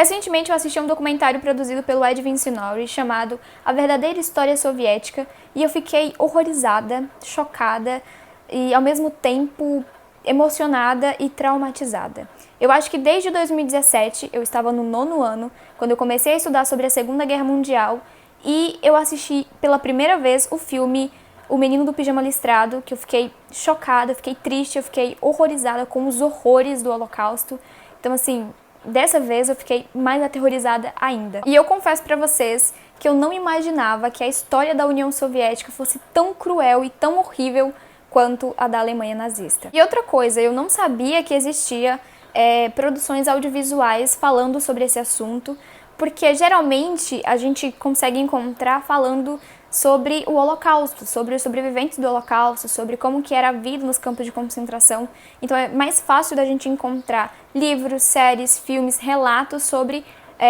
Recentemente eu assisti um documentário produzido pelo Ed Vincenuri chamado A Verdadeira História Soviética e eu fiquei horrorizada, chocada e ao mesmo tempo emocionada e traumatizada. Eu acho que desde 2017, eu estava no 9º ano, quando eu comecei a estudar sobre a Segunda Guerra Mundial e eu assisti pela primeira vez o filme O Menino do Pijama Listrado, que eu fiquei chocada, eu fiquei triste, eu fiquei horrorizada com os horrores do Holocausto. Então assim, dessa vez eu fiquei mais aterrorizada ainda. E eu confesso pra vocês que eu não imaginava que a história da União Soviética fosse tão cruel e tão horrível quanto a da Alemanha nazista. E outra coisa, eu não sabia que existia produções audiovisuais falando sobre esse assunto, porque geralmente a gente consegue encontrar falando sobre o Holocausto, sobre os sobreviventes do Holocausto, sobre como que era a vida nos campos de concentração. Então é mais fácil da gente encontrar livros, séries, filmes, relatos sobre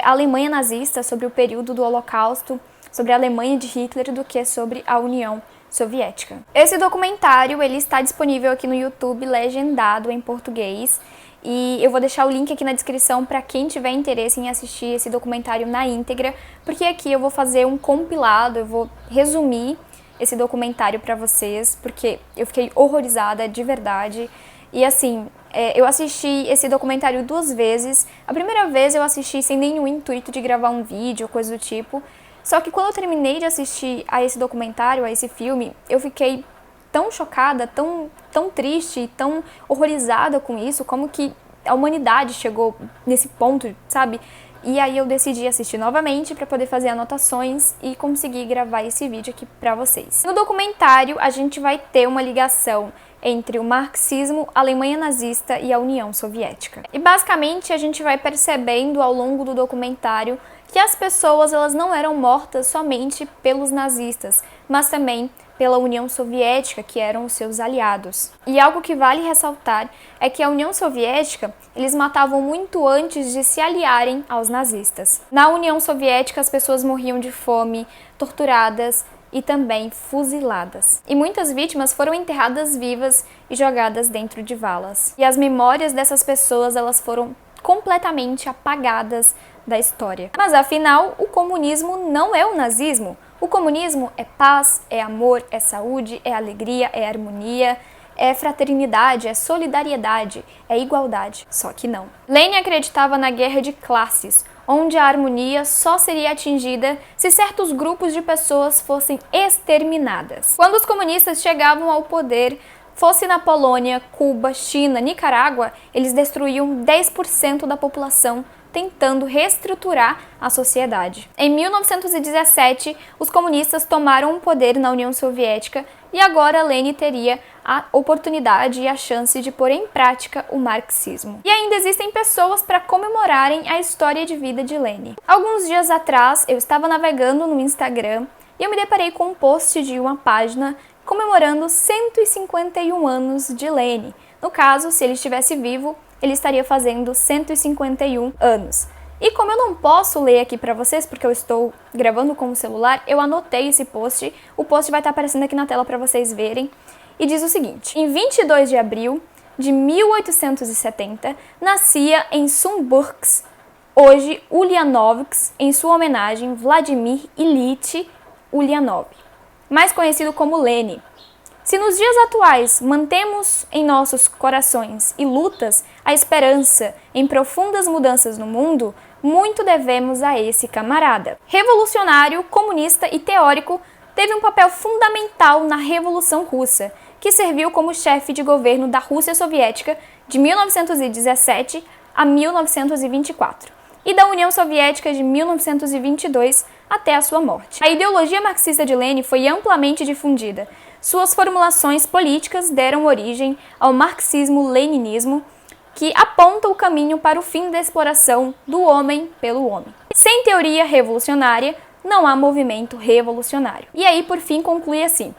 a Alemanha nazista, sobre o período do Holocausto, sobre a Alemanha de Hitler, do que sobre a União Soviética. Esse documentário ele está disponível aqui no YouTube, legendado em português, e eu vou deixar o link aqui na descrição para quem tiver interesse em assistir esse documentário na íntegra, porque aqui eu vou fazer um compilado, eu vou resumir esse documentário para vocês, porque eu fiquei horrorizada de verdade. E assim, eu assisti esse documentário 2 vezes. A primeira vez eu assisti sem nenhum intuito de gravar um vídeo ou coisa do tipo, só que quando eu terminei de assistir a esse documentário, a esse filme, eu fiquei tão chocada, tão triste, tão horrorizada com isso, como que a humanidade chegou nesse ponto, sabe? E aí eu decidi assistir novamente para poder fazer anotações e conseguir gravar esse vídeo aqui para vocês. No documentário, a gente vai ter uma ligação entre o marxismo, a Alemanha nazista e a União Soviética. E basicamente a gente vai percebendo ao longo do documentário que as pessoas elas não eram mortas somente pelos nazistas, mas também pela União Soviética, que eram os seus aliados. E algo que vale ressaltar é que a União Soviética, eles matavam muito antes de se aliarem aos nazistas. Na União Soviética, as pessoas morriam de fome, torturadas e também fuziladas. E muitas vítimas foram enterradas vivas e jogadas dentro de valas. E as memórias dessas pessoas, elas foram completamente apagadas da história. Mas afinal, o comunismo não é o nazismo. O comunismo é paz, é amor, é saúde, é alegria, é harmonia, é fraternidade, é solidariedade, é igualdade. Só que não. Lenin acreditava na guerra de classes, onde a harmonia só seria atingida se certos grupos de pessoas fossem exterminadas. Quando os comunistas chegavam ao poder, fosse na Polônia, Cuba, China, Nicarágua, eles destruíam 10% da população, tentando reestruturar a sociedade. Em 1917, os comunistas tomaram o poder na União Soviética e agora Lenin teria a oportunidade e a chance de pôr em prática o marxismo. E ainda existem pessoas para comemorarem a história de vida de Lenin. Alguns dias atrás, eu estava navegando no Instagram e eu me deparei com um post de uma página comemorando 151 anos de Lenin. No caso, se ele estivesse vivo, ele estaria fazendo 151 anos. E como eu não posso ler aqui para vocês, porque eu estou gravando com o celular, eu anotei esse post. O post vai estar aparecendo aqui na tela para vocês verem. E diz o seguinte: em 22 de abril de 1870, nascia em Sumburgs, hoje Ulyanovsk, em sua homenagem, Vladimir Ilyich Ulyanov, mais conhecido como Lenin. Se nos dias atuais mantemos em nossos corações e lutas a esperança em profundas mudanças no mundo, muito devemos a esse camarada. Revolucionário, comunista e teórico, teve um papel fundamental na Revolução Russa, que serviu como chefe de governo da Rússia Soviética de 1917 a 1924 e da União Soviética de 1922 até a sua morte. A ideologia marxista de Lenin foi amplamente difundida. Suas formulações políticas deram origem ao marxismo-leninismo, que aponta o caminho para o fim da exploração do homem pelo homem. Sem teoria revolucionária, não há movimento revolucionário. E aí, por fim, conclui assim: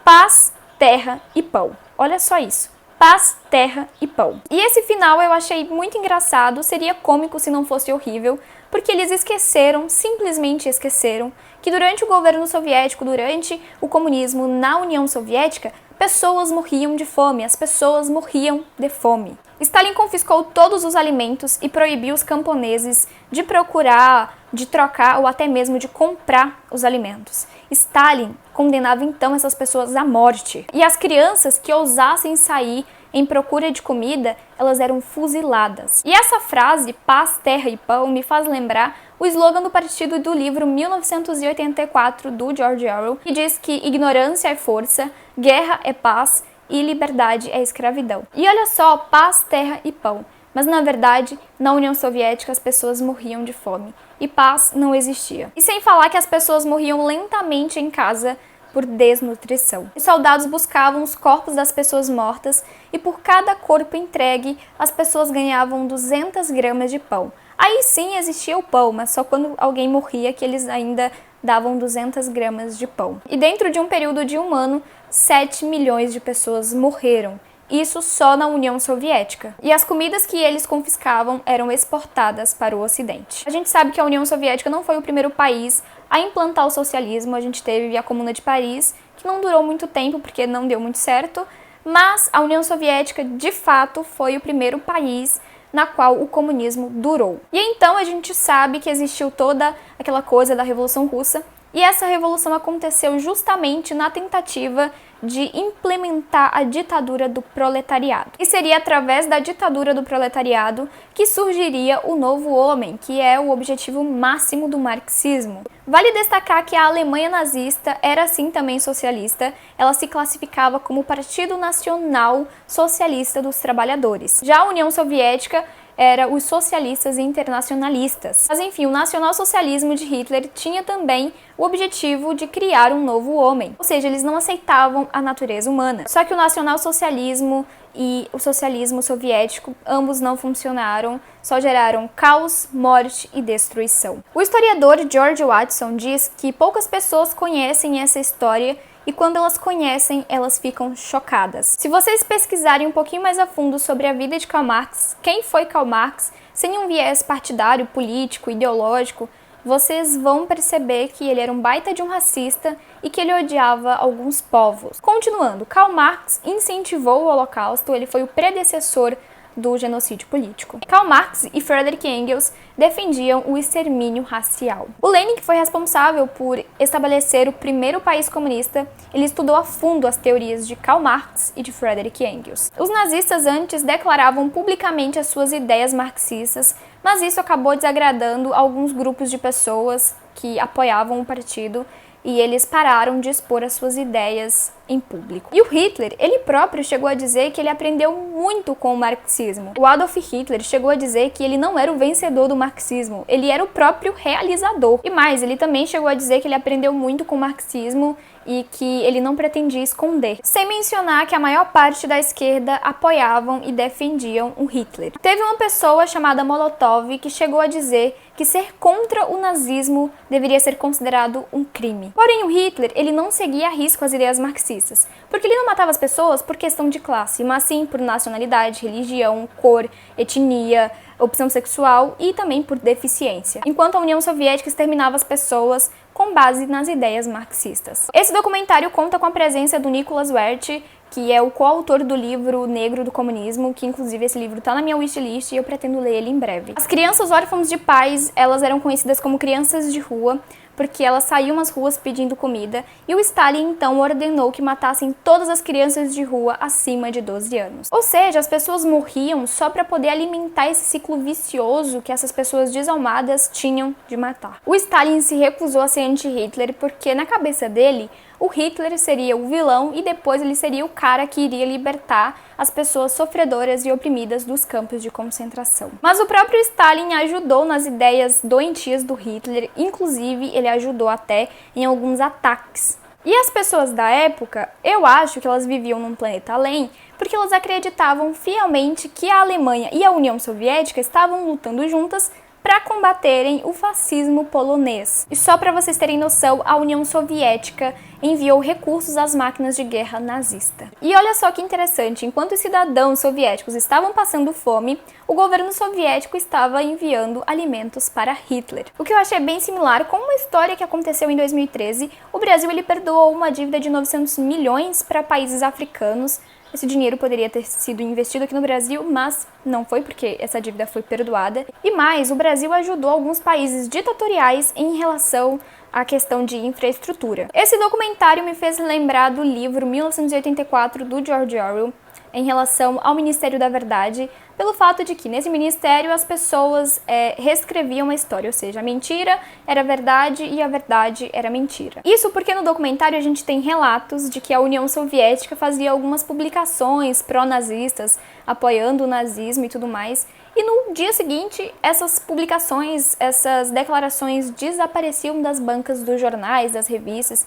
paz, terra e pão. Olha só isso. Paz, terra e pão. E esse final eu achei muito engraçado, seria cômico se não fosse horrível, porque eles esqueceram, simplesmente esqueceram, que durante o governo soviético, durante o comunismo na União Soviética, pessoas morriam de fome, as pessoas morriam de fome. Stalin confiscou todos os alimentos e proibiu os camponeses de procurar, de trocar ou até mesmo de comprar os alimentos. Stalin condenava então essas pessoas à morte. E as crianças que ousassem sair em procura de comida, elas eram fuziladas. E essa frase, paz, terra e pão, me faz lembrar o slogan do partido do livro 1984 do George Orwell, que diz que ignorância é força, guerra é paz e liberdade é escravidão. E olha só, paz, terra e pão. Mas na verdade, na União Soviética as pessoas morriam de fome e paz não existia. E sem falar que as pessoas morriam lentamente em casa por desnutrição. Os soldados buscavam os corpos das pessoas mortas e por cada corpo entregue, as pessoas ganhavam 200 gramas de pão. Aí sim existia o pão, mas só quando alguém morria que eles ainda davam 200 gramas de pão. E dentro de um período de um ano, 7 milhões de pessoas morreram. Isso só na União Soviética. E as comidas que eles confiscavam eram exportadas para o Ocidente. A gente sabe que a União Soviética não foi o primeiro país a implantar o socialismo. A gente teve a Comuna de Paris, que não durou muito tempo porque não deu muito certo, mas a União Soviética, de fato, foi o primeiro país na qual o comunismo durou. E então a gente sabe que existiu toda aquela coisa da Revolução Russa, e essa revolução aconteceu justamente na tentativa de implementar a ditadura do proletariado. E seria através da ditadura do proletariado que surgiria o novo homem, que é o objetivo máximo do marxismo. Vale destacar que a Alemanha nazista era assim também socialista, ela se classificava como o Partido Nacional Socialista dos Trabalhadores. Já a União Soviética era os socialistas internacionalistas. Mas enfim, o nacionalsocialismo de Hitler tinha também o objetivo de criar um novo homem, ou seja, eles não aceitavam a natureza humana. Só que o nacionalsocialismo e o socialismo soviético, ambos não funcionaram, só geraram caos, morte e destruição. O historiador George Watson diz que poucas pessoas conhecem essa história e quando elas conhecem, elas ficam chocadas. Se vocês pesquisarem um pouquinho mais a fundo sobre a vida de Karl Marx, quem foi Karl Marx, sem um viés partidário, político, ideológico, vocês vão perceber que ele era um baita de um racista e que ele odiava alguns povos. Continuando, Karl Marx incentivou o Holocausto, ele foi o predecessor do genocídio político. Karl Marx e Friedrich Engels defendiam o extermínio racial. O Lenin, que foi responsável por estabelecer o primeiro país comunista, ele estudou a fundo as teorias de Karl Marx e de Friedrich Engels. Os nazistas antes declaravam publicamente as suas ideias marxistas, mas isso acabou desagradando alguns grupos de pessoas que apoiavam o partido e eles pararam de expor as suas ideias em público. E o Hitler, ele próprio chegou a dizer que ele aprendeu muito com o marxismo. O Adolf Hitler chegou a dizer que ele não era o vencedor do marxismo, ele era o próprio realizador. E mais, ele também chegou a dizer que ele aprendeu muito com o marxismo e que ele não pretendia esconder. Sem mencionar que a maior parte da esquerda apoiavam e defendiam o Hitler. Teve uma pessoa chamada Molotov que chegou a dizer que ser contra o nazismo deveria ser considerado um crime. Porém, o Hitler, ele não seguia a risco as ideias marxistas, porque ele não matava as pessoas por questão de classe, mas sim por nacionalidade, religião, cor, etnia, opção sexual e também por deficiência, enquanto a União Soviética exterminava as pessoas com base nas ideias marxistas. Esse documentário conta com a presença do Nicholas Werth, que é o coautor do livro Negro do Comunismo, que inclusive esse livro está na minha wishlist e eu pretendo ler ele em breve. As crianças órfãs de pais, elas eram conhecidas como crianças de rua, porque elas saíam às ruas pedindo comida, e o Stalin então ordenou que matassem todas as crianças de rua acima de 12 anos. Ou seja, as pessoas morriam só para poder alimentar esse ciclo vicioso que essas pessoas desalmadas tinham de matar. O Stalin se recusou a ser anti-Hitler porque na cabeça dele, o Hitler seria o vilão e depois ele seria o cara que iria libertar as pessoas sofredoras e oprimidas dos campos de concentração. Mas o próprio Stalin ajudou nas ideias doentias do Hitler, inclusive ele ajudou até em alguns ataques. E as pessoas da época, eu acho que elas viviam num planeta além, porque elas acreditavam fielmente que a Alemanha e a União Soviética estavam lutando juntas para combaterem o fascismo polonês. E só para vocês terem noção, a União Soviética enviou recursos às máquinas de guerra nazista. E olha só que interessante, enquanto os cidadãos soviéticos estavam passando fome, o governo soviético estava enviando alimentos para Hitler. O que eu achei bem similar com uma história que aconteceu em 2013, o Brasil ele perdoou uma dívida de 900 milhões para países africanos. Esse dinheiro poderia ter sido investido aqui no Brasil, mas não foi, porque essa dívida foi perdoada. E mais, o Brasil ajudou alguns países ditatoriais em relação à questão de infraestrutura. Esse documentário me fez lembrar do livro 1984 do George Orwell, em relação ao Ministério da Verdade, pelo fato de que nesse ministério as pessoas reescreviam a história, ou seja, a mentira era verdade e a verdade era mentira. Isso porque no documentário a gente tem relatos de que a União Soviética fazia algumas publicações pró-nazistas, apoiando o nazismo e tudo mais, e no dia seguinte essas publicações, essas declarações desapareciam das bancas dos jornais, das revistas,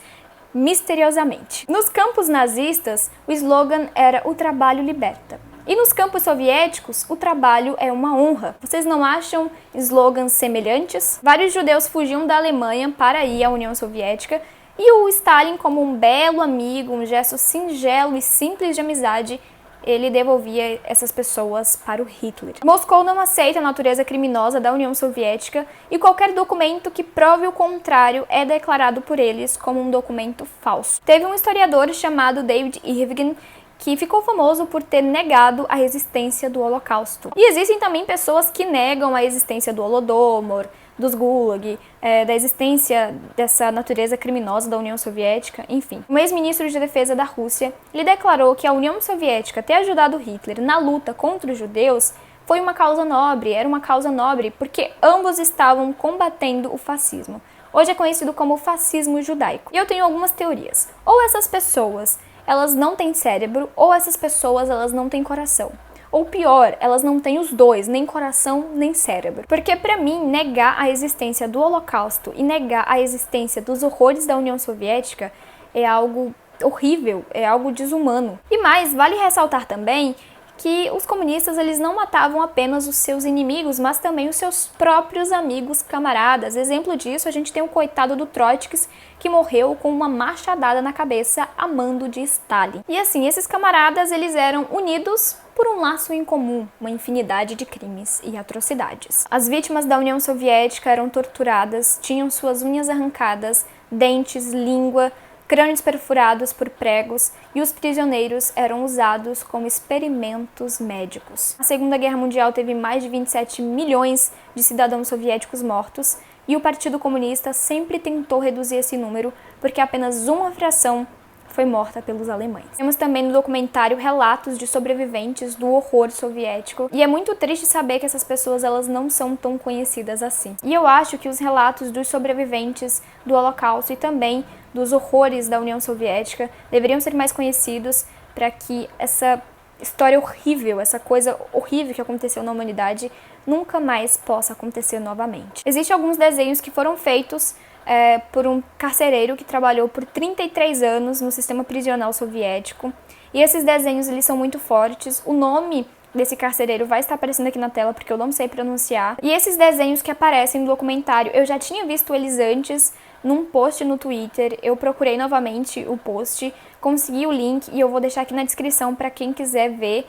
misteriosamente. Nos campos nazistas, o slogan era "O trabalho liberta". E nos campos soviéticos, "O trabalho é uma honra". Vocês não acham slogans semelhantes? Vários judeus fugiam da Alemanha para ir à União Soviética, e o Stalin, como um belo amigo, um gesto singelo e simples de amizade, ele devolvia essas pessoas para o Hitler. Moscou não aceita a natureza criminosa da União Soviética e qualquer documento que prove o contrário é declarado por eles como um documento falso. Teve um historiador chamado David Irving que ficou famoso por ter negado a existência do Holocausto. E existem também pessoas que negam a existência do Holodomor, dos Gulag, da existência dessa natureza criminosa da União Soviética, enfim. O ex-ministro de Defesa da Rússia, ele declarou que a União Soviética ter ajudado Hitler na luta contra os judeus foi uma causa nobre, era uma causa nobre, porque ambos estavam combatendo o fascismo. Hoje é conhecido como fascismo judaico. E eu tenho algumas teorias. Ou essas pessoas, elas não têm cérebro, ou essas pessoas, elas não têm coração. Ou pior, elas não têm os dois, nem coração, nem cérebro. Porque pra mim, negar a existência do Holocausto e negar a existência dos horrores da União Soviética é algo horrível, é algo desumano. E mais, vale ressaltar também que os comunistas eles não matavam apenas os seus inimigos, mas também os seus próprios amigos, camaradas. Exemplo disso, a gente tem o coitado do Trotsky, que morreu com uma machadada na cabeça a mando de Stalin. E assim, esses camaradas eles eram unidos por um laço em comum, uma infinidade de crimes e atrocidades. As vítimas da União Soviética eram torturadas, tinham suas unhas arrancadas, dentes, língua, crânios perfurados por pregos, e os prisioneiros eram usados como experimentos médicos. A Segunda Guerra Mundial teve mais de 27 milhões de cidadãos soviéticos mortos, e o Partido Comunista sempre tentou reduzir esse número, porque apenas uma fração foi morta pelos alemães. Temos também no documentário relatos de sobreviventes do horror soviético, e é muito triste saber que essas pessoas elas não são tão conhecidas assim. E eu acho que os relatos dos sobreviventes do Holocausto e também dos horrores da União Soviética deveriam ser mais conhecidos para que essa história horrível, essa coisa horrível que aconteceu na humanidade nunca mais possa acontecer novamente. Existem alguns desenhos que foram feitos por um carcereiro que trabalhou por 33 anos no sistema prisional soviético, e esses desenhos eles são muito fortes. O nome desse carcereiro vai estar aparecendo aqui na tela porque eu não sei pronunciar, e esses desenhos que aparecem no documentário eu já tinha visto eles antes num post no Twitter. Eu procurei novamente o post, consegui o link e eu vou deixar aqui na descrição para quem quiser ver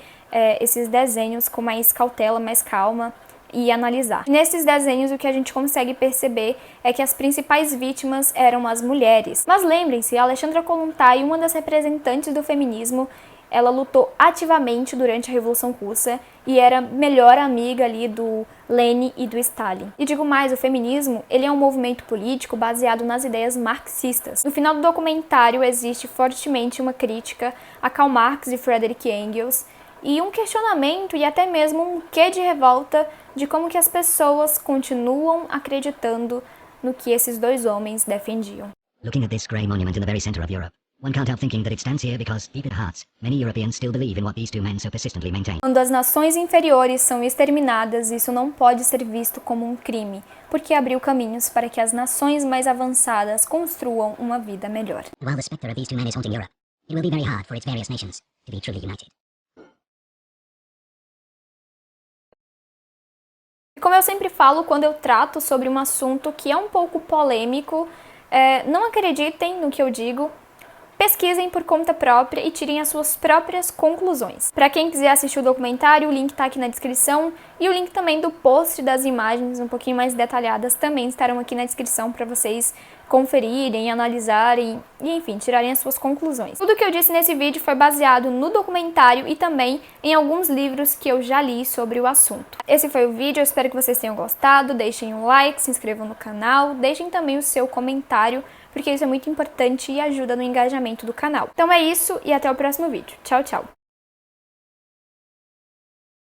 esses desenhos com mais cautela, mais calma e analisar. Nesses desenhos o que a gente consegue perceber é que as principais vítimas eram as mulheres. Mas lembrem-se, a Alexandra Kollontai, uma das representantes do feminismo, ela lutou ativamente durante a Revolução Russa e era melhor amiga ali do Lenin e do Stalin. E digo mais, o feminismo ele é um movimento político baseado nas ideias marxistas. No final do documentário existe fortemente uma crítica a Karl Marx e Friedrich Engels, e um questionamento e até mesmo um quê de revolta de como que as pessoas continuam acreditando no que esses dois homens defendiam. Looking at this grey monument in the very center of Europe, one can't help thinking that it stands here because, deep in hearts, many Europeans still believe in what these two men so persistently maintain. Quando as nações inferiores são exterminadas, isso não pode ser visto como um crime, porque abriu caminhos para que as nações mais avançadas construam uma vida melhor. While the spectre of these two men is haunting Europe, it will be very hard for its various nations to be truly united. E como eu sempre falo quando eu trato sobre um assunto que é um pouco polêmico, não acreditem no que eu digo, pesquisem por conta própria e tirem as suas próprias conclusões. Para quem quiser assistir o documentário, o link está aqui na descrição e o link também do post das imagens um pouquinho mais detalhadas também estarão aqui na descrição para vocês conferirem, analisarem e, enfim, tirarem as suas conclusões. Tudo que eu disse nesse vídeo foi baseado no documentário e também em alguns livros que eu já li sobre o assunto. Esse foi o vídeo, eu espero que vocês tenham gostado, deixem um like, se inscrevam no canal, deixem também o seu comentário, porque isso é muito importante e ajuda no engajamento do canal. Então é isso e até o próximo vídeo. Tchau, tchau!